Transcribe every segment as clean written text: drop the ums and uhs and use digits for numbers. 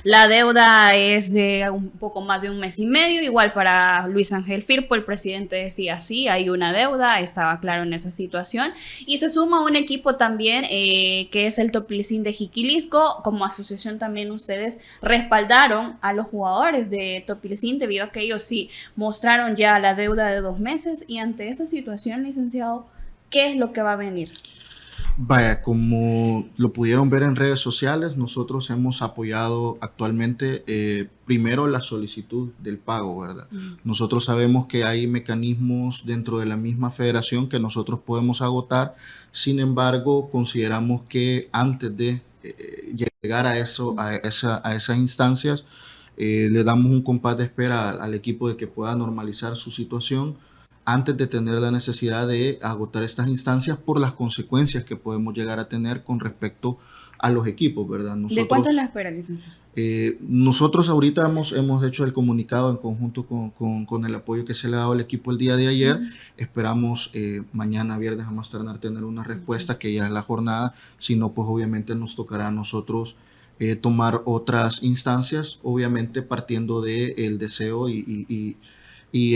La deuda es de un poco más de un mes y medio, igual para Luis Ángel Firpo, el presidente decía sí, hay una deuda, estaba claro en esa situación, y se suma un equipo también que es el Toplicín de Jiquilisco. Como asociación también ustedes respaldaron a los jugadores de Toplicín debido a que ellos sí mostraron ya la deuda de 2 meses, y ante esa situación, licenciado, ¿qué es lo que va a venir? Vaya, como lo pudieron ver en redes sociales, nosotros hemos apoyado actualmente primero la solicitud del pago, ¿verdad? Nosotros sabemos que hay mecanismos dentro de la misma federación que nosotros podemos agotar. Sin embargo, consideramos que antes de llegar a eso, a esas instancias, le damos un compás de espera al equipo de que pueda normalizar su situación antes de tener la necesidad de agotar estas instancias por las consecuencias que podemos llegar a tener con respecto a los equipos, ¿verdad? ¿De cuánto es la espera, licenciado? Nosotros ahorita hemos hecho el comunicado en conjunto con el apoyo que se le ha dado al equipo el día de ayer. Esperamos mañana, viernes, a más tardar tener una respuesta, que ya es la jornada. Si no, pues obviamente nos tocará a nosotros tomar otras instancias, obviamente partiendo del deseo y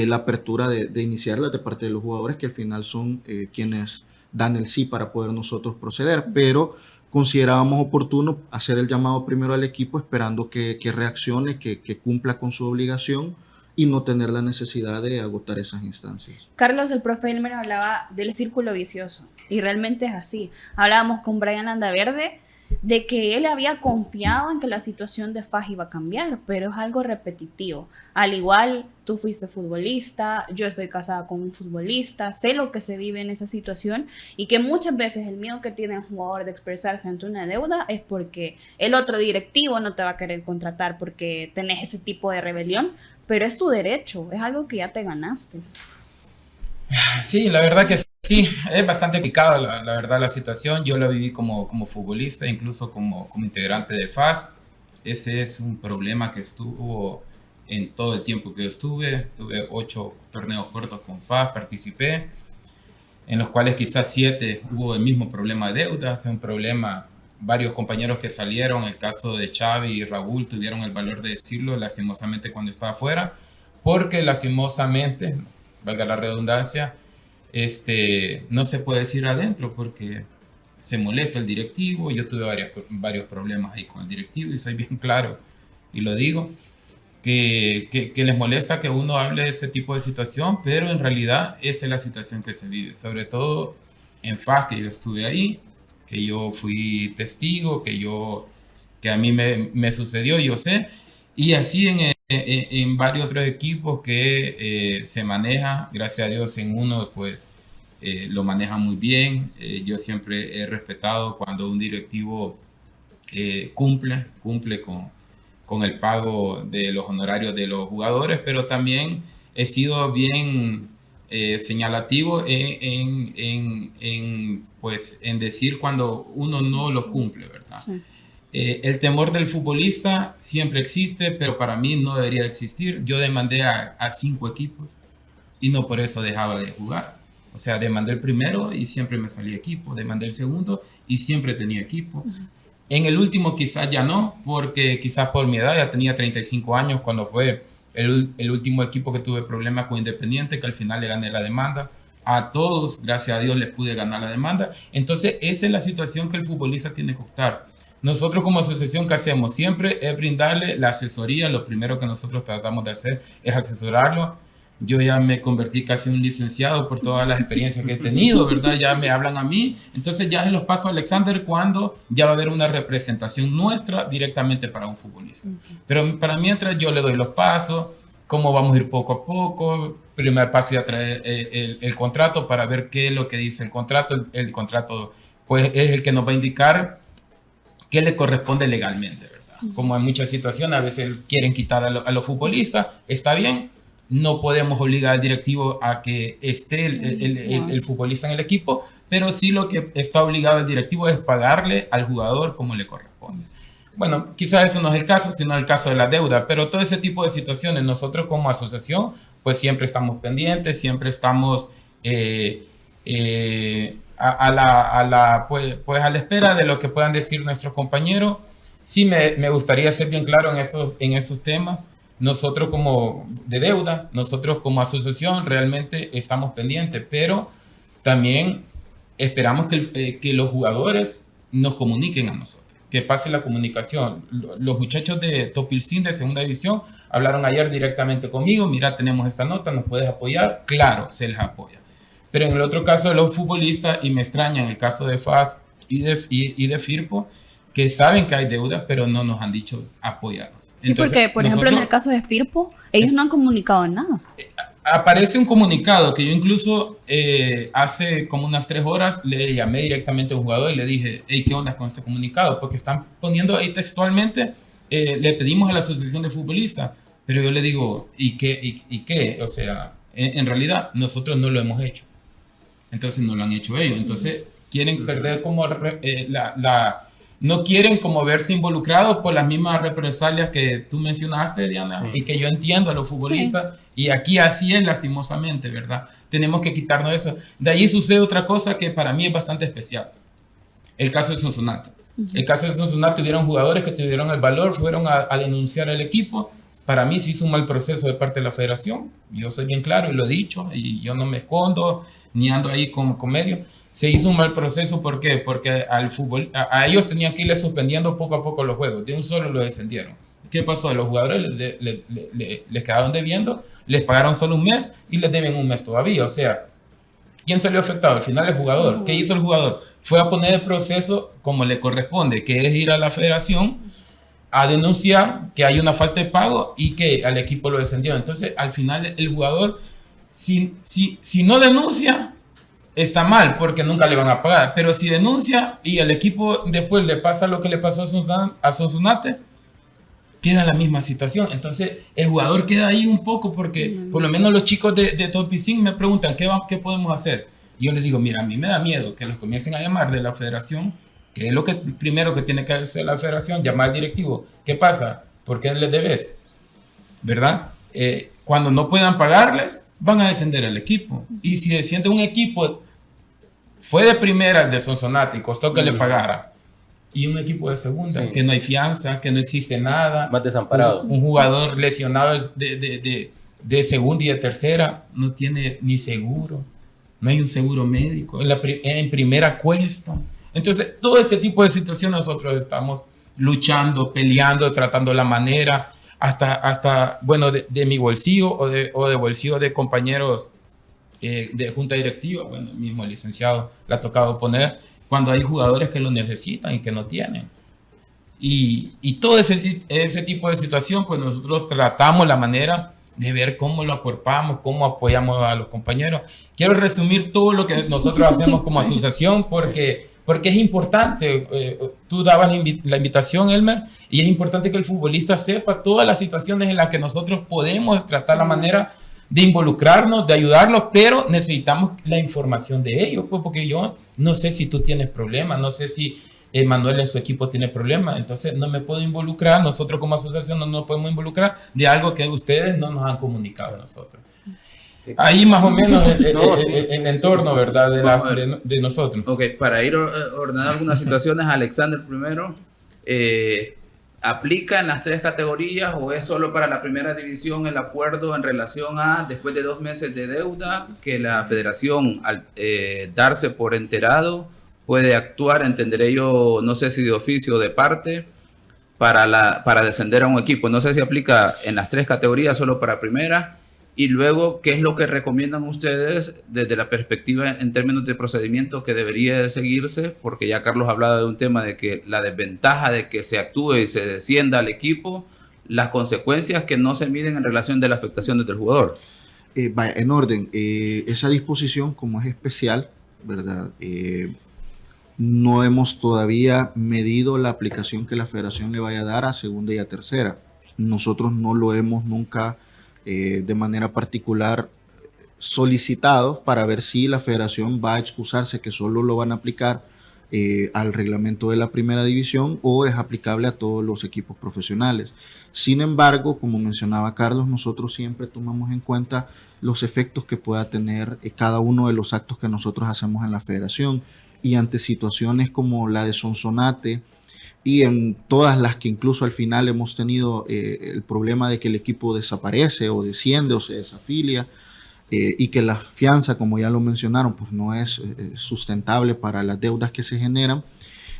la apertura de iniciarlas de parte de los jugadores, que al final son quienes dan el sí para poder nosotros proceder, pero considerábamos oportuno hacer el llamado primero al equipo, esperando que reaccione, que cumpla con su obligación y no tener la necesidad de agotar esas instancias. Carlos, el profe Elmer hablaba del círculo vicioso, y realmente es así. Hablábamos con Brian Landaverde de que él había confiado en que la situación de Faj iba a cambiar, pero es algo repetitivo. Al igual, tú fuiste futbolista, yo estoy casada con un futbolista, sé lo que se vive en esa situación, y que muchas veces el miedo que tiene el jugador de expresarse ante una deuda es porque el otro directivo no te va a querer contratar porque tenés ese tipo de rebelión, pero es tu derecho, es algo que ya te ganaste. Sí, la verdad que sí, es bastante complicado la verdad la situación. Yo lo viví como futbolista, incluso como integrante de FAS. Ese es un problema que estuvo en todo el tiempo que yo estuve. Tuve 8 torneos cortos con FAS, participé, en los cuales quizás 7 hubo el mismo problema de deudas, un problema, varios compañeros que salieron, el caso de Xavi y Raúl tuvieron el valor de decirlo lastimosamente cuando estaba afuera, porque lastimosamente, valga la redundancia, no se puede decir adentro porque se molesta el directivo. Yo tuve varios problemas ahí con el directivo y soy bien claro y lo digo, que les molesta que uno hable de ese tipo de situación, pero en realidad esa es la situación que se vive, sobre todo en FAS, que yo estuve ahí, que yo fui testigo, que a mí me sucedió, yo sé, y así en varios otros equipos que se maneja, gracias a Dios en unos pues lo maneja muy bien. Yo siempre he respetado cuando un directivo cumple con el pago de los honorarios de los jugadores, pero también he sido bien señalativo pues, en decir cuando uno no lo cumple, ¿verdad? Sí. El temor del futbolista siempre existe, pero para mí no debería existir. Yo demandé a 5 equipos y no por eso dejaba de jugar. O sea, demandé el primero y siempre me salía equipo, demandé el segundo y siempre tenía equipo. En el último quizás ya no, porque quizás por mi edad, ya tenía 35 años cuando fue el último equipo que tuve problemas con Independiente, que al final le gané la demanda. A todos, gracias a Dios, les pude ganar la demanda. Entonces, esa es la situación que el futbolista tiene que optar. Nosotros como asociación, ¿qué hacemos? Siempre es brindarle la asesoría. Lo primero que nosotros tratamos de hacer es asesorarlo. Yo ya me convertí casi en un licenciado por todas las experiencias que he tenido, ¿verdad? Ya me hablan a mí. Entonces ya se los paso a Alexander cuando ya va a haber una representación nuestra directamente para un futbolista. Pero para mientras yo le doy los pasos, cómo vamos a ir poco a poco. Primer paso ya trae el contrato para ver qué es lo que dice el contrato. El contrato pues es el que nos va a indicar qué le corresponde legalmente, ¿verdad? Como en muchas situaciones a veces quieren quitar a los futbolistas, está bien. No podemos obligar al directivo a que esté el futbolista en el equipo, pero sí lo que está obligado el directivo es pagarle al jugador como le corresponde. Bueno, quizás eso no es el caso, sino el caso de la deuda, pero todo ese tipo de situaciones, nosotros como asociación, pues siempre estamos pendientes, siempre estamos pues a la espera de lo que puedan decir nuestros compañeros. sí me gustaría ser bien claro en esos temas. Nosotros como de deuda, nosotros como asociación realmente estamos pendientes, pero también esperamos que los jugadores nos comuniquen a nosotros, que pase la comunicación. Los muchachos de Topilcín de segunda división hablaron ayer directamente conmigo, mira, tenemos esta nota, ¿nos puedes apoyar? Claro, se les apoya. Pero en el otro caso de los futbolistas, y me extraña en el caso de FAS y de Firpo, que saben que hay deudas, pero no nos han dicho apoyarnos. Sí, Entonces, porque, por ejemplo, en el caso de Firpo, ellos no han comunicado nada. Aparece un comunicado que yo incluso hace como unas 3 horas le llamé directamente a un jugador y le dije, hey, ¿qué onda con ese comunicado? Porque están poniendo ahí textualmente, le pedimos a la asociación de futbolistas, pero yo le digo, ¿y qué? O sea, en realidad nosotros no lo hemos hecho. Entonces no lo han hecho ellos. Entonces quieren perder como no quieren como verse involucrados por las mismas represalias que tú mencionaste, Diana, sí, y que yo entiendo a los futbolistas, sí, y aquí así es lastimosamente, ¿verdad? Tenemos que quitarnos eso. De ahí sucede otra cosa que para mí es bastante especial. El caso de Sonsonate. El caso de Sonsonate, tuvieron jugadores que tuvieron el valor, fueron a denunciar al equipo. Para mí se hizo un mal proceso de parte de la federación. Yo soy bien claro y lo he dicho, y yo no me escondo, ni ando ahí con medio. Se hizo un mal proceso, ¿por qué? Porque al fútbol, a ellos tenían que irles suspendiendo poco a poco los juegos, de un solo los descendieron. ¿Qué pasó? A los jugadores les quedaron debiendo, les pagaron solo un mes y les deben un mes todavía. O sea, ¿quién salió afectado? Al final el jugador. ¿Qué hizo el jugador? Fue a poner el proceso como le corresponde, que es ir a la federación a denunciar que hay una falta de pago y que al equipo lo descendieron. Entonces, al final el jugador, si no denuncia, está mal porque nunca le van a pagar, pero si denuncia y el equipo después le pasa lo que le pasó a Sonsonate, queda en la misma situación. Entonces el jugador queda ahí un poco porque por lo menos los chicos de Topicín me preguntan ¿qué podemos hacer? Y yo les digo, mira, a mí me da miedo que nos comiencen a llamar de la federación, que es lo que primero que tiene que hacer la federación, llamar al directivo. ¿Qué pasa? ¿Por qué les debes? ¿Verdad? Cuando no puedan pagarles, van a descender el equipo. Y si desciende un equipo, fue de primera de Sonsonate y costó que le pagara, y un equipo de segunda, sí, que no hay fianza, que no existe nada, más desamparado. Un jugador lesionado de segunda y de tercera no tiene ni seguro, no hay un seguro médico, en primera cuesta. Entonces todo ese tipo de situaciones nosotros estamos luchando, peleando, tratando la manera, hasta bueno, de mi bolsillo o de bolsillo de compañeros de junta directiva. Bueno, el mismo licenciado le ha tocado poner cuando hay jugadores que lo necesitan y que no tienen. Y todo ese tipo de situación, pues nosotros tratamos la manera de ver cómo lo acuerpamos, cómo apoyamos a los compañeros. Quiero resumir todo lo que nosotros hacemos como asociación porque es importante. Tú dabas la invitación, Elmer, y es importante que el futbolista sepa todas las situaciones en las que nosotros podemos tratar la manera de involucrarnos, de ayudarlos, pero necesitamos la información de ellos, pues, porque yo no sé si tú tienes problemas, no sé si Manuel en su equipo tiene problemas, entonces no me puedo involucrar, nosotros como asociación no nos podemos involucrar de algo que ustedes no nos han comunicado a nosotros. Ahí más o menos el entorno, ¿verdad? De nosotros. Ok, para ir ordenando algunas situaciones, Alexander primero, ¿aplica en las 3 categorías o es solo para la primera división el acuerdo en relación a después de 2 meses de deuda que la federación al darse por enterado puede actuar, entenderé yo, no sé si de oficio o de parte, para descender a un equipo? No sé si aplica en las 3 categorías, solo para primera. Y luego, ¿qué es lo que recomiendan ustedes desde la perspectiva en términos de procedimiento que debería de seguirse? Porque ya Carlos hablaba de un tema de que la desventaja de que se actúe y se descienda al equipo, las consecuencias que no se miden en relación de la afectación del jugador. Vaya, en orden, esa disposición como es especial, ¿verdad? No hemos todavía medido la aplicación que la federación le vaya a dar a segunda y a tercera. Nosotros no lo hemos nunca de manera particular solicitado para ver si la federación va a excusarse que solo lo van a aplicar al reglamento de la primera división o es aplicable a todos los equipos profesionales. Sin embargo, como mencionaba Carlos, nosotros siempre tomamos en cuenta los efectos que pueda tener cada uno de los actos que nosotros hacemos en la federación, y ante situaciones como la de Sonsonate, y en todas las que incluso al final hemos tenido el problema de que el equipo desaparece o desciende o se desafilia, y que la fianza, como ya lo mencionaron, pues no es sustentable para las deudas que se generan,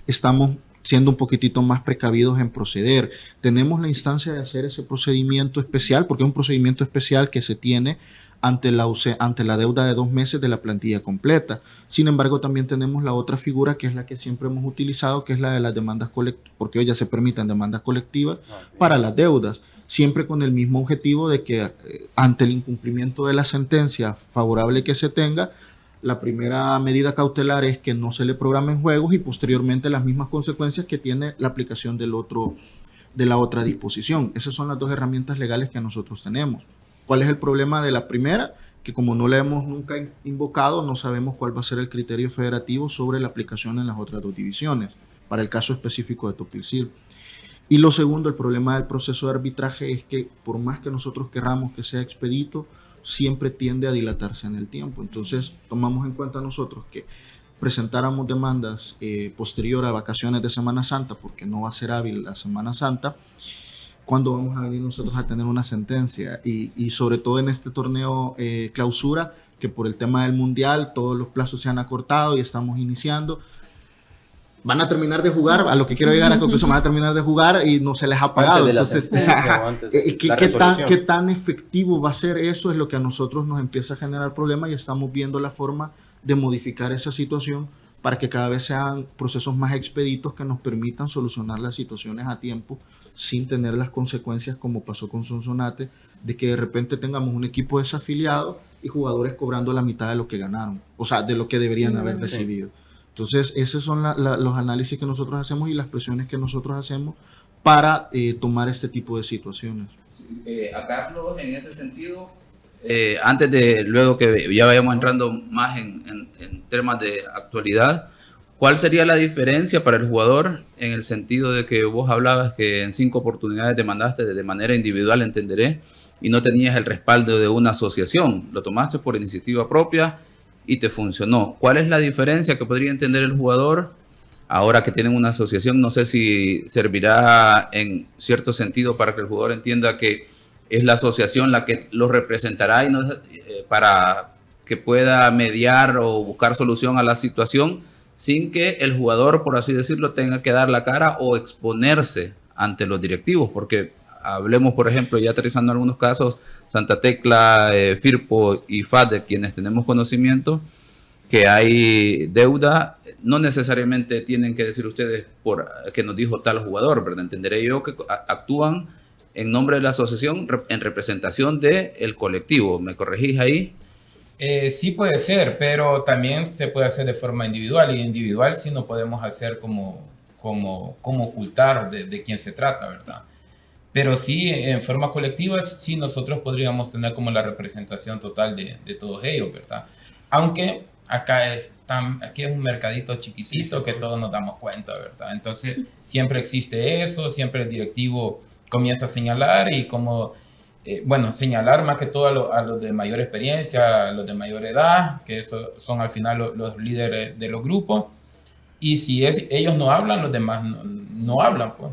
estamos siendo un poquitito más precavidos en proceder. Tenemos la instancia de hacer ese procedimiento especial, porque es un procedimiento especial que se tiene ante la deuda de 2 meses de la plantilla completa. Sin embargo, también tenemos la otra figura, que es la que siempre hemos utilizado, que es la de las demandas colectivas, porque hoy ya se permiten demandas colectivas para las deudas, siempre con el mismo objetivo de que ante el incumplimiento de la sentencia favorable que se tenga, la primera medida cautelar es que no se le programen juegos y posteriormente las mismas consecuencias que tiene la aplicación de la otra disposición. Esas son las 2 herramientas legales que nosotros tenemos. ¿Cuál es el problema de la primera? Que como no la hemos nunca invocado, no sabemos cuál va a ser el criterio federativo sobre la aplicación en las otras 2 divisiones, para el caso específico de Topilsil. Y lo segundo, el problema del proceso de arbitraje es que por más que nosotros querramos que sea expedito, siempre tiende a dilatarse en el tiempo. Entonces tomamos en cuenta nosotros que presentáramos demandas posterior a vacaciones de Semana Santa, porque no va a ser hábil la Semana Santa, cuando vamos a venir nosotros a tener una sentencia, y sobre todo en este torneo clausura, que por el tema del mundial todos los plazos se han acortado y estamos iniciando. Van a terminar de jugar, a lo que quiero llegar a la conclusión, van a terminar de jugar y no se les ha pagado. Entonces, ¿qué tan efectivo va a ser eso? Es lo que a nosotros nos empieza a generar problemas, y estamos viendo la forma de modificar esa situación para que cada vez sean procesos más expeditos que nos permitan solucionar las situaciones a tiempo sin tener las consecuencias como pasó con Sonsonate, de que de repente tengamos un equipo desafiliado y jugadores cobrando la mitad de lo que ganaron, o sea, de lo que deberían haber recibido. Entonces, esos son los análisis que nosotros hacemos y las presiones que nosotros hacemos para tomar este tipo de situaciones. A Carlos, en ese sentido, antes de, luego que ya vayamos entrando más en temas de actualidad, ¿cuál sería la diferencia para el jugador en el sentido de que vos hablabas que en 5 oportunidades demandaste de manera individual, entenderé, y no tenías el respaldo de una asociación? Lo tomaste por iniciativa propia y te funcionó. ¿Cuál es la diferencia que podría entender el jugador ahora que tienen una asociación? No sé si servirá en cierto sentido para que el jugador entienda que es la asociación la que lo representará y no, para que pueda mediar o buscar solución a la situación sin que el jugador, por así decirlo, tenga que dar la cara o exponerse ante los directivos, porque hablemos, por ejemplo, ya aterrizando en algunos casos, Santa Tecla, Firpo y FAD, de quienes tenemos conocimiento, que hay deuda, no necesariamente tienen que decir ustedes por que nos dijo tal jugador, ¿verdad? Entenderé yo que actúan en nombre de la asociación en representación del colectivo. ¿Me corregís ahí? Sí puede ser, pero también se puede hacer de forma individual, y individual sí no podemos hacer como ocultar de quién se trata, ¿verdad? Pero sí, en forma colectiva, sí nosotros podríamos tener como la representación total de todos ellos, ¿verdad? Aunque aquí es un mercadito chiquitito que todos nos damos cuenta, ¿verdad? Entonces, siempre existe eso, siempre el directivo comienza a señalar y señalar más que todo a los de mayor experiencia, a los de mayor edad, que son al final los líderes de los grupos. Y si ellos no hablan, los demás no hablan, pues.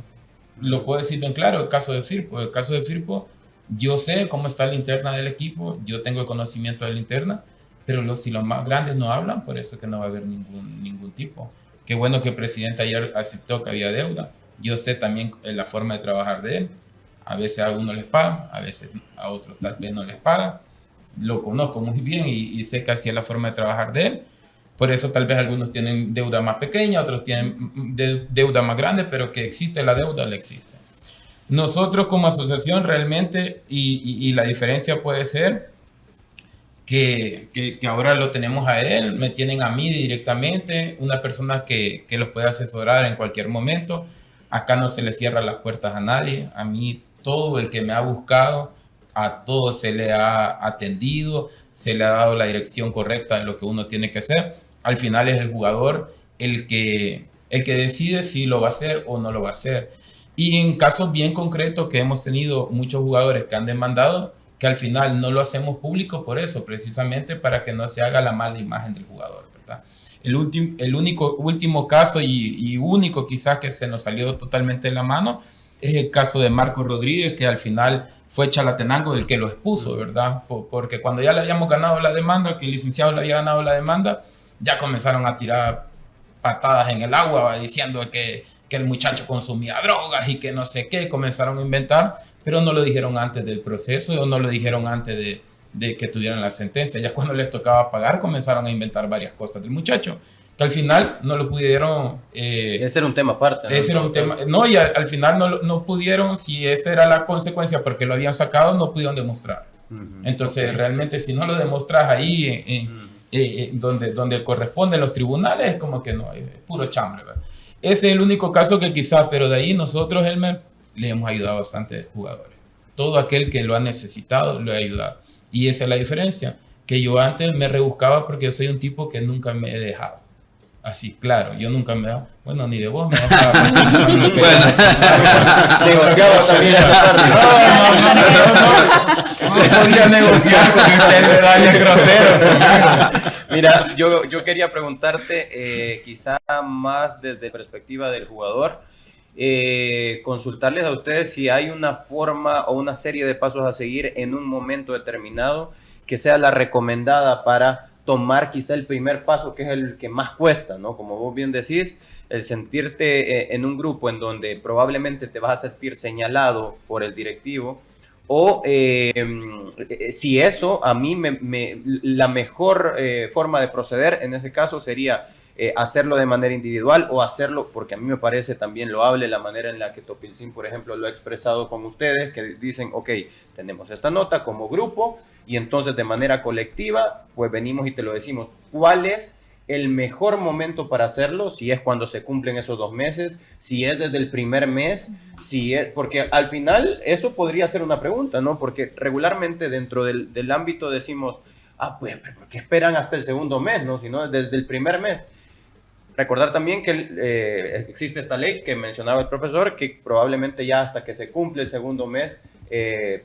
Lo puedo decir bien claro, el caso de Firpo. El caso de Firpo, yo sé cómo está la interna del equipo, yo tengo el conocimiento de la interna, pero si los más grandes no hablan, por eso es que no va a haber ningún tipo. Qué bueno que el presidente ayer aceptó que había deuda. Yo sé también la forma de trabajar de él. A veces a uno les paga, a veces a otros tal vez no les paga. Lo conozco muy bien y sé que así es la forma de trabajar de él. Por eso tal vez algunos tienen deuda más pequeña, otros tienen deuda más grande, pero que existe la deuda, la existe. Nosotros como asociación realmente, y la diferencia puede ser que ahora lo tenemos a él, me tienen a mí directamente, una persona que los puede asesorar en cualquier momento. Acá no se le cierran las puertas a nadie. A mí todo el que me ha buscado, a todos se le ha atendido, se le ha dado la dirección correcta de lo que uno tiene que hacer. Al final es el jugador el que decide si lo va a hacer o no lo va a hacer. Y en casos bien concretos que hemos tenido muchos jugadores que han demandado, que al final no lo hacemos público por eso, precisamente para que no se haga la mala imagen del jugador. ¿verdad? El último caso y único quizás que se nos salió totalmente de la mano es el caso de Marco Rodríguez, que al final fue Chalatenango el que lo expuso, ¿verdad? Porque cuando ya le habíamos ganado la demanda, que el licenciado le había ganado la demanda, ya comenzaron a tirar patadas en el agua, ¿va? Diciendo que el muchacho consumía drogas y que no sé qué, comenzaron a inventar, pero no lo dijeron antes del proceso o no lo dijeron antes de que tuvieran la sentencia. Ya cuando les tocaba pagar, comenzaron a inventar varias cosas del muchacho, que al final no lo pudieron... ese era un tema aparte, ¿no? Ese era un tema... No, y al final no pudieron, si esta era la consecuencia porque lo habían sacado, no pudieron demostrar. Entonces, realmente, si no lo demostras ahí, donde corresponden los tribunales, es como que no, es puro chambre, ¿verdad? Ese es el único caso que quizá, pero de ahí nosotros, Elmer, le hemos ayudado a bastantes jugadores. Todo aquel que lo ha necesitado, lo ha ayudado. Y esa es la diferencia, que yo antes me rebuscaba porque yo soy un tipo que nunca me he dejado. Así, claro, yo nunca me he dejado. Bueno, ni de vos me he dejado. Negociaba también esa parte. No podía negociar porque usted le daña el grosero. Mira, yo quería preguntarte, quizá más desde la perspectiva del jugador, consultarles a ustedes si hay una forma o una serie de pasos a seguir en un momento determinado que sea la recomendada para tomar quizá el primer paso, que es el que más cuesta, ¿no? Como vos bien decís, el sentirte en un grupo en donde probablemente te vas a sentir señalado por el directivo, o si eso, a mí la mejor forma de proceder en ese caso sería hacerlo de manera individual o hacerlo, porque a mí me parece también loable la manera en la que Topilzin, por ejemplo, lo ha expresado con ustedes, que dicen, ok, tenemos esta nota como grupo y entonces de manera colectiva, pues venimos y te lo decimos. ¿Cuál es el mejor momento para hacerlo? Si es cuando se cumplen esos 2 meses, si es desde el primer mes, si es, porque al final eso podría ser una pregunta, ¿no? Porque regularmente dentro del ámbito decimos, pues, ¿por qué esperan hasta el segundo mes, no? Si no, desde el primer mes. Recordar también que existe esta ley que mencionaba el profesor, que probablemente ya hasta que se cumple el segundo mes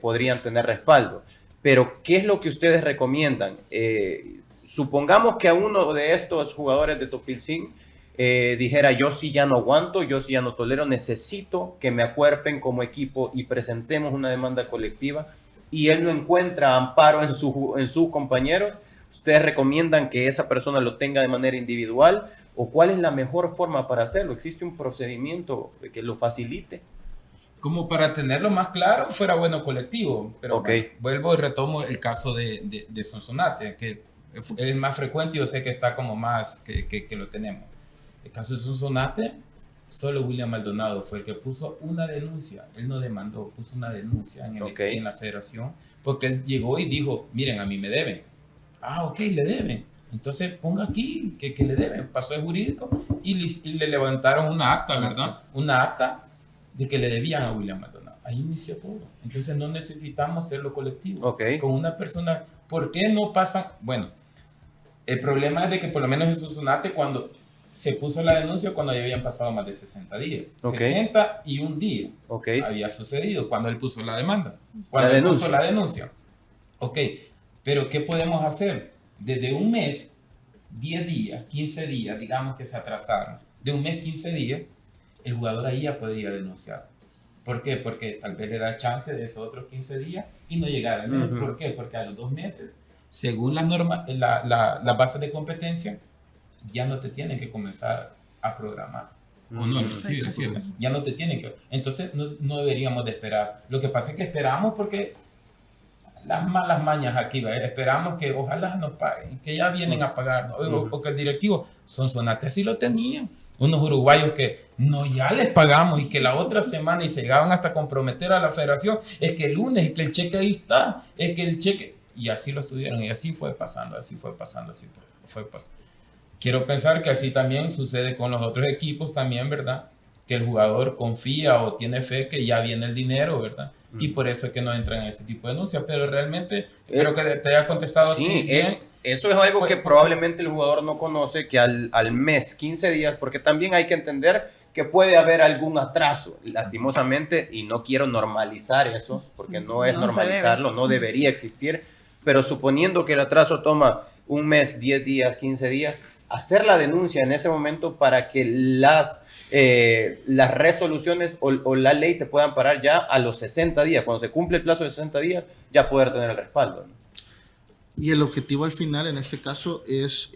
podrían tener respaldo. Pero, ¿qué es lo que ustedes recomiendan? Supongamos que a uno de estos jugadores de Topilzin dijera, yo sí ya no aguanto, yo sí ya no tolero, necesito que me acuerpen como equipo y presentemos una demanda colectiva, y él no encuentra amparo en sus compañeros. ¿Ustedes recomiendan que esa persona lo tenga de manera individual? ¿O cuál es la mejor forma para hacerlo? ¿Existe un procedimiento que lo facilite? Como para tenerlo más claro, fuera bueno colectivo. Pero okay. Vuelvo y retomo el caso de Sonsonate, que es el más frecuente y yo sé que está como más que lo tenemos. El caso de Sonsonate, solo William Maldonado fue el que puso una denuncia. Él no demandó, puso una denuncia en la federación, porque él llegó y dijo, miren, a mí me deben. Ok, le deben. Entonces ponga aquí que le deben. Pasó el jurídico y le levantaron una acta, ¿verdad? Una acta de que le debían a William Maldonado. Ahí inició todo. Entonces no necesitamos hacerlo colectivo. Con una persona. ¿Por qué no pasa? Bueno, el problema es de que por lo menos en Sonsonate, cuando se puso la denuncia, cuando ya habían pasado más de 60 días. 61 días había sucedido cuando él puso la demanda. Cuando él puso la denuncia. Pero ¿qué podemos hacer? Desde un mes, 10 días, 15 días, digamos que se atrasaron. De un mes, 15 días, el jugador ahí ya podía denunciar. ¿Por qué? Porque tal vez le da chance de esos otros 15 días y no llegar al mes. ¿Por qué? Porque a los 2 meses, según las normas, la base de competencia, ya no te tienen que comenzar a programar. ¿O no? Sí, decirlo. Ya no te tienen que... Entonces, no deberíamos de esperar. Lo que pasa es que esperamos porque... las malas mañas aquí, ¿verdad? Esperamos que ojalá nos paguen, que ya vienen a pagarnos, o que el directivo Sonsonate así lo tenían, unos uruguayos que no ya les pagamos y que la otra semana y se llegaban hasta comprometer a la federación, es que el lunes, es que el cheque ahí está, es que el cheque, y así lo estuvieron y así fue pasando. Quiero pensar que así también sucede con los otros equipos también, ¿verdad? Que el jugador confía o tiene fe que ya viene el dinero, ¿verdad? Y por eso es que no entran en ese tipo de denuncias, pero realmente creo que te haya contestado. Sí, bien. Eso es algo que probablemente el jugador no conoce, que al mes, 15 días, porque también hay que entender que puede haber algún atraso, lastimosamente, y no quiero normalizar eso, porque no es normalizarlo, no debería existir, pero suponiendo que el atraso toma un mes, 10 días, 15 días, hacer la denuncia en ese momento para que las resoluciones o la ley te puedan parar ya a los 60 días. Cuando se cumple el plazo de 60 días, ya poder tener el respaldo, ¿no? Y el objetivo al final, en este caso, es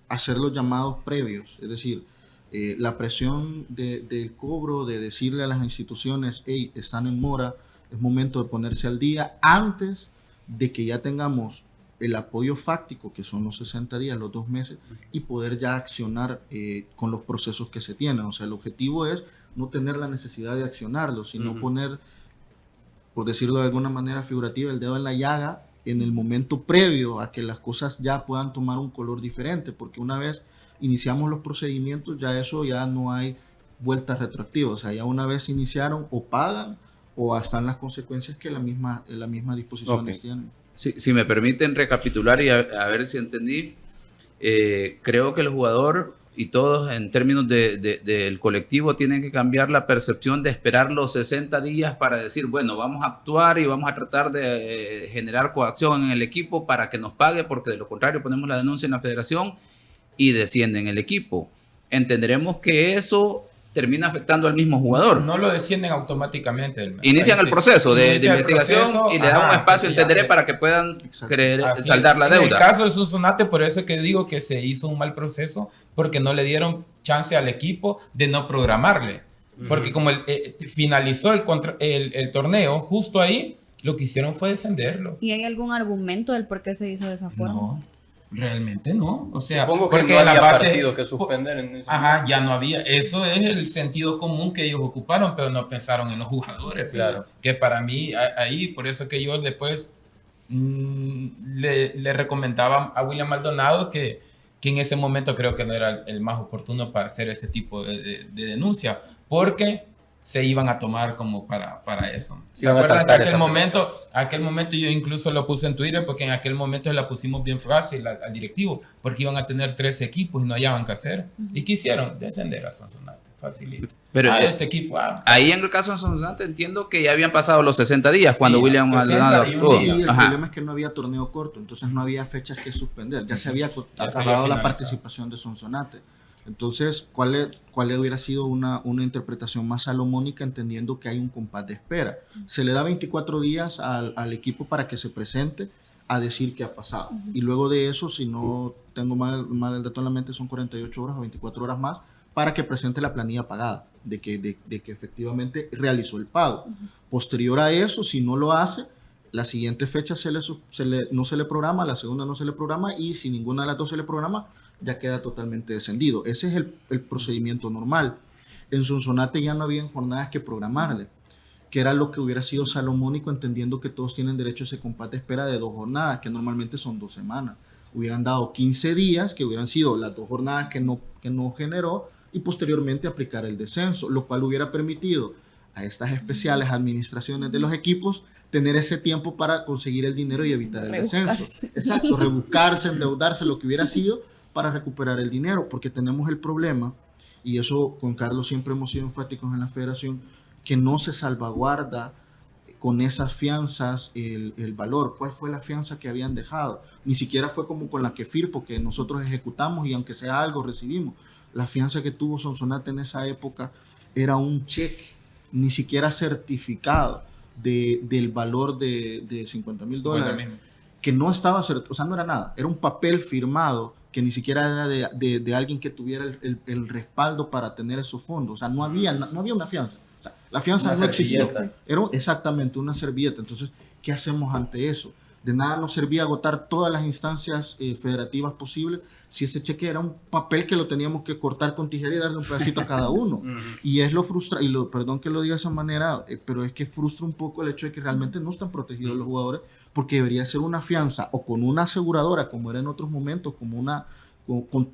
hacer los llamados previos, es decir, la presión del cobro, de decirle a las instituciones, hey, están en mora, es momento de ponerse al día, antes de que ya tengamos el apoyo fáctico, que son los 60 días, los 2 meses, y poder ya accionar con los procesos que se tienen. O sea, el objetivo es no tener la necesidad de accionarlo, sino poner, por decirlo de alguna manera figurativa, el dedo en la llaga en el momento previo a que las cosas ya puedan tomar un color diferente, porque una vez iniciamos los procedimientos, ya eso ya no hay vueltas retroactivas. O sea, ya una vez iniciaron, o pagan, o están las consecuencias que la misma disposición tienen. Si me permiten recapitular y a ver si entendí, creo que el jugador y todos en términos del colectivo tienen que cambiar la percepción de esperar los 60 días para decir, bueno, vamos a actuar y vamos a tratar de generar coacción en el equipo para que nos pague, porque de lo contrario ponemos la denuncia en la federación y descienden el equipo. Entenderemos que eso termina afectando al mismo jugador. No lo descienden automáticamente. Inician el proceso de investigación y le dan un espacio, entenderé, para que puedan saldar la deuda. En el caso de Sonsonate, por eso es que digo que se hizo un mal proceso, porque no le dieron chance al equipo de no programarle. Porque como finalizó el torneo, justo ahí, lo que hicieron fue descenderlo. ¿Y hay algún argumento del por qué se hizo de esa forma? No. Realmente no, o sea, supongo que porque no había la base, partido que suspender en ese momento. Ya no había, eso es el sentido común que ellos ocuparon, pero no pensaron en los jugadores, claro. Que para mí ahí, por eso que yo después le recomendaba a William Maldonado que en ese momento creo que no era el más oportuno para hacer ese tipo de denuncia, porque se iban a tomar como para eso. ¿Se acuerdan que aquel momento yo incluso lo puse en Twitter, porque en aquel momento la pusimos bien fácil al directivo, porque iban a tener 13 equipos y no hallaban qué hacer? ¿Y qué hicieron? Descender a Sonsonate, facilito. Pero este equipo... ahí en el caso de Sonsonate entiendo que ya habían pasado los 60 días cuando William Maldonado actuó. Y el problema es que no había torneo corto, entonces no había fechas que suspender. Ya se había acabado la participación de Sonsonate. Entonces, ¿cuál hubiera sido una interpretación más salomónica, entendiendo que hay un compás de espera? Se le da 24 días al equipo para que se presente a decir qué ha pasado. Y luego de eso, si no tengo mal el dato en la mente, son 48 horas o 24 horas más para que presente la planilla pagada, de que efectivamente realizó el pago. Posterior a eso, si no lo hace, la siguiente fecha no se le programa, la segunda no se le programa, y si ninguna de las dos se le programa, ya queda totalmente descendido. Ese es el procedimiento normal. En Sonsonate ya no había jornadas que programarle, que era lo que hubiera sido salomónico, entendiendo que todos tienen derecho a ese compás de espera de 2 jornadas, que normalmente son 2 semanas. Hubieran dado 15 días, que hubieran sido las 2 jornadas que no generó, y posteriormente aplicar el descenso, lo cual hubiera permitido a estas especiales administraciones de los equipos tener ese tiempo para conseguir el dinero y evitar el descenso. Exacto, rebuscarse, endeudarse, lo que hubiera sido, para recuperar el dinero, porque tenemos el problema, y eso con Carlos siempre hemos sido enfáticos en la federación, que no se salvaguarda con esas fianzas el valor. ¿Cuál fue la fianza que habían dejado? Ni siquiera fue como con la que Firpo, que nosotros ejecutamos y aunque sea algo recibimos. La fianza que tuvo Sonsonate en esa época era un cheque, ni siquiera certificado del valor de $50,000, que no estaba, o sea, no era nada, era un papel firmado que ni siquiera era de alguien que tuviera el respaldo para tener esos fondos. O sea, no había una fianza. O sea, la fianza no existió. Era exactamente una servilleta. Entonces, ¿qué hacemos ante eso? De nada nos servía agotar todas las instancias federativas posibles si ese cheque era un papel que lo teníamos que cortar con tijera y darle un pedacito a cada uno. Y es lo frustra, perdón que lo diga de esa manera, pero es que frustra un poco el hecho de que realmente no están protegidos los jugadores, porque debería ser una fianza o con una aseguradora, como era en otros momentos, como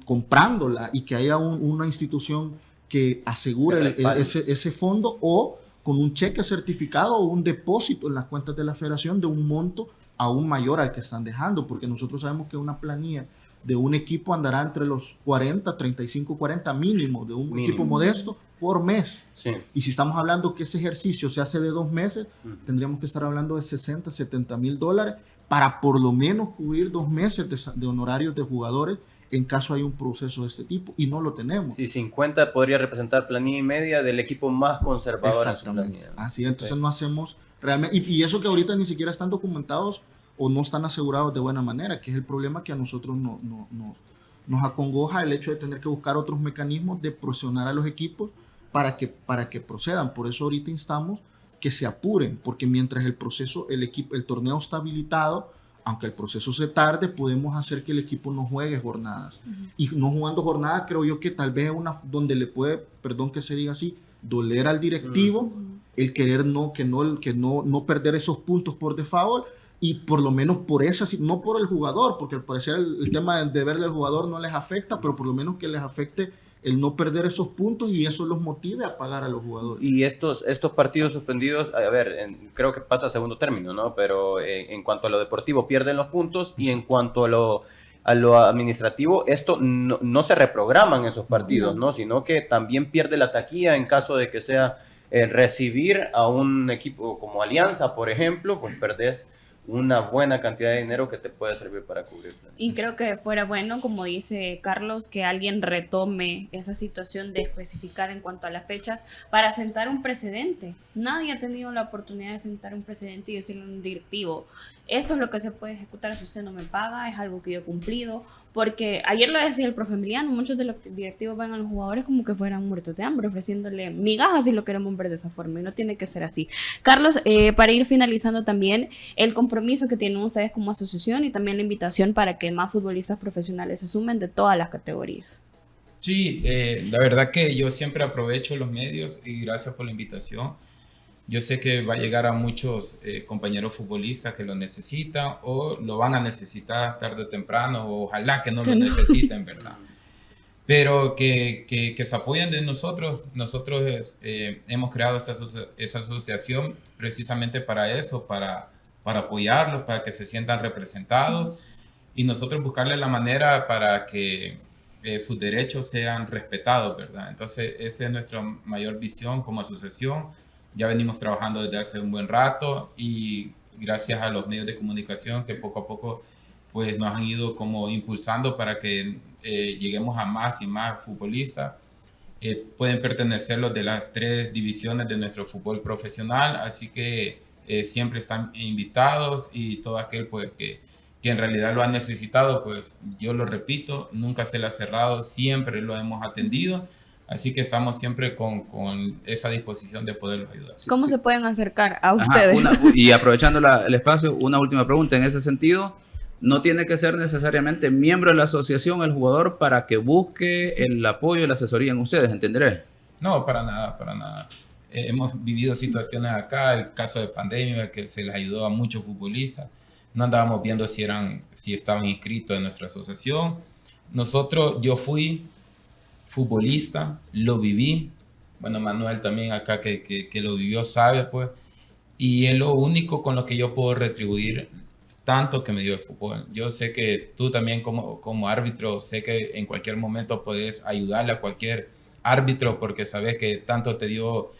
comprándola, y que haya una institución que asegure ese fondo, o con un cheque certificado o un depósito en las cuentas de la federación de un monto aún mayor al que están dejando, porque nosotros sabemos que una planilla de un equipo andará entre los 35, 40 mínimo de un equipo modesto por mes. Sí. Y si estamos hablando que ese ejercicio se hace de 2 meses, tendríamos que estar hablando de $60, $70,000 para por lo menos cubrir 2 meses de honorarios de jugadores en caso hay un proceso de este tipo, y no lo tenemos. Sí, 50 podría representar planilla y media del equipo más conservador en su planilla. Así, entonces no hacemos realmente, y eso que ahorita ni siquiera están documentados o no están asegurados de buena manera, que es el problema que a nosotros nos acongoja, el hecho de tener que buscar otros mecanismos de presionar a los equipos para que procedan. Por eso ahorita instamos que se apuren, porque mientras el torneo está habilitado, aunque el proceso se tarde, podemos hacer que el equipo no juegue jornadas. Y no jugando jornadas, creo yo que tal vez donde le puede, perdón que se diga así, doler al directivo, el querer no perder esos puntos por default, y por lo menos por esa, no por el jugador, porque al parecer el tema de verle al jugador no les afecta, pero por lo menos que les afecte el no perder esos puntos y eso los motive a pagar a los jugadores. Y estos partidos suspendidos, a ver, creo que pasa a segundo término, ¿no? Pero en cuanto a lo deportivo pierden los puntos, y en cuanto a lo administrativo, esto no se reprograman esos partidos, ¿no? Sino que también pierde la taquilla en caso de que sea recibir a un equipo como Alianza, por ejemplo, pues perdés una buena cantidad de dinero que te puede servir para cubrir. Y creo que fuera bueno, como dice Carlos, que alguien retome esa situación de especificar en cuanto a las fechas para sentar un precedente. Nadie ha tenido la oportunidad de sentar un precedente y decirle a un directivo, esto es lo que se puede ejecutar si usted no me paga, es algo que yo he cumplido. Porque ayer lo decía el profe Emiliano, muchos de los directivos ven a los jugadores como que fueran muertos de hambre, ofreciéndole migajas si lo queremos ver de esa forma, y no tiene que ser así. Carlos, para ir finalizando también, el compromiso que tienen ustedes como asociación y también la invitación para que más futbolistas profesionales se sumen de todas las categorías. Sí, la verdad que yo siempre aprovecho los medios y gracias por la invitación. Yo sé que va a llegar a muchos compañeros futbolistas que lo necesitan o lo van a necesitar tarde o temprano, o ojalá que no lo necesiten, ¿verdad? Pero que se apoyen de nosotros. Nosotros hemos creado esa asociación precisamente para eso, para apoyarlos, para que se sientan representados y nosotros buscarle la manera para que sus derechos sean respetados, ¿verdad? Entonces, esa es nuestra mayor visión como asociación. Ya venimos trabajando desde hace un buen rato y gracias a los medios de comunicación que poco a poco pues, nos han ido como impulsando para que lleguemos a más y más futbolistas. Pueden pertenecer los de las 3 divisiones de nuestro fútbol profesional, así que siempre están invitados y todo aquel pues, que en realidad lo ha necesitado, pues yo lo repito, nunca se le ha cerrado, siempre lo hemos atendido. Así que estamos siempre con esa disposición de poderlos ayudar. ¿Cómo se pueden acercar a ustedes? Y aprovechando el espacio, una última pregunta. En ese sentido, no tiene que ser necesariamente miembro de la asociación el jugador para que busque el apoyo y la asesoría en ustedes, ¿entenderé? No, para nada, para nada. Hemos vivido situaciones acá, el caso de pandemia, que se les ayudó a muchos futbolistas. No andábamos viendo si estaban inscritos en nuestra asociación. Yo fui futbolista, lo viví, bueno, Manuel también acá que lo vivió sabe, pues, y es lo único con lo que yo puedo retribuir tanto que me dio el fútbol. Yo sé que tú también como árbitro, sé que en cualquier momento puedes ayudarle a cualquier árbitro porque sabes que tanto te dio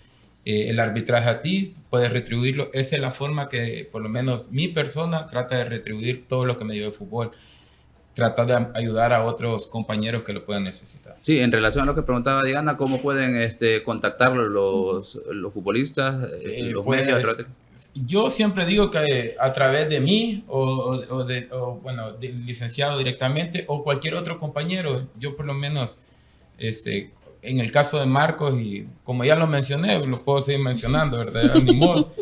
el arbitraje a ti, puedes retribuirlo. Esa es la forma que por lo menos mi persona trata de retribuir todo lo que me dio el fútbol. Tratar de ayudar a otros compañeros que lo puedan necesitar. Sí, en relación a lo que preguntaba Diana, ¿cómo pueden contactarlo los futbolistas, los pues, medios? Yo siempre digo que a través de mí o del licenciado directamente o cualquier otro compañero. Yo por lo menos, en el caso de Marcos, y como ya lo mencioné, lo puedo seguir mencionando, ¿verdad? Ni modo.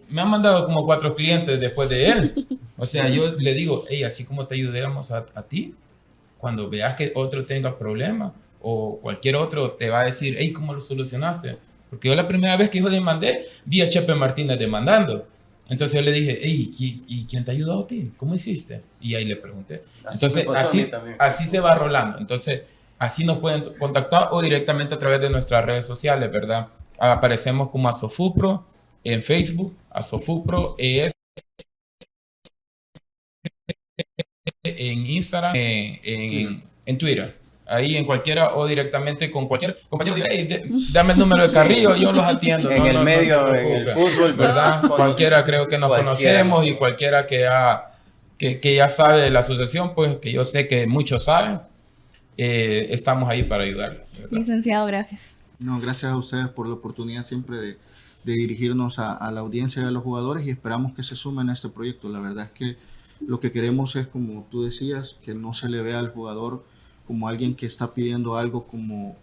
Me han mandado como 4 clientes después de él. O sea, yo le digo, hey, así como te ayudamos a ti, cuando veas que otro tenga problemas o cualquier otro te va a decir, hey, ¿cómo lo solucionaste? Porque yo la primera vez que yo demandé, vi a Chepe Martínez demandando. Entonces yo le dije, hey, ¿y quién te ha ayudado a ti? ¿Cómo hiciste? Y ahí le pregunté. Entonces, así se va rolando. Entonces, así nos pueden contactar o directamente a través de nuestras redes sociales, ¿verdad? Aparecemos como Asofupro en Facebook, Asofupro ES, en Instagram, en Twitter. Ahí en cualquiera o directamente con cualquier compañero, diga, hey, dame el número de Carrillo, yo los atiendo. En el medio, en el fútbol, ¿verdad? Cualquiera creo que nos conocemos y cualquiera que ha que ya sabe de la asociación, pues que yo sé que muchos saben, estamos ahí para ayudarles. ¿Verdad? Licenciado, gracias. No, gracias a ustedes por la oportunidad siempre de dirigirnos a la audiencia y a los jugadores y esperamos que se sumen a este proyecto. La verdad es que lo que queremos es, como tú decías, que no se le vea al jugador como alguien que está pidiendo algo como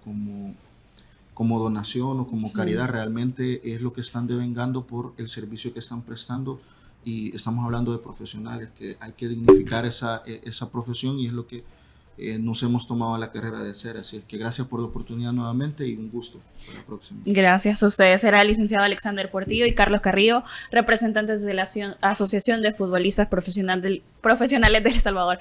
donación o como caridad. Realmente es lo que están devengando por el servicio que están prestando y estamos hablando de profesionales, que hay que dignificar esa profesión y es lo que nos hemos tomado la carrera de hacer. Así es que gracias por la oportunidad nuevamente y un gusto. Para la próxima. Gracias a ustedes. Era el licenciado Alexander Portillo y Carlos Carrillo, representantes de la Asociación de Futbolistas Profesionales de El Salvador.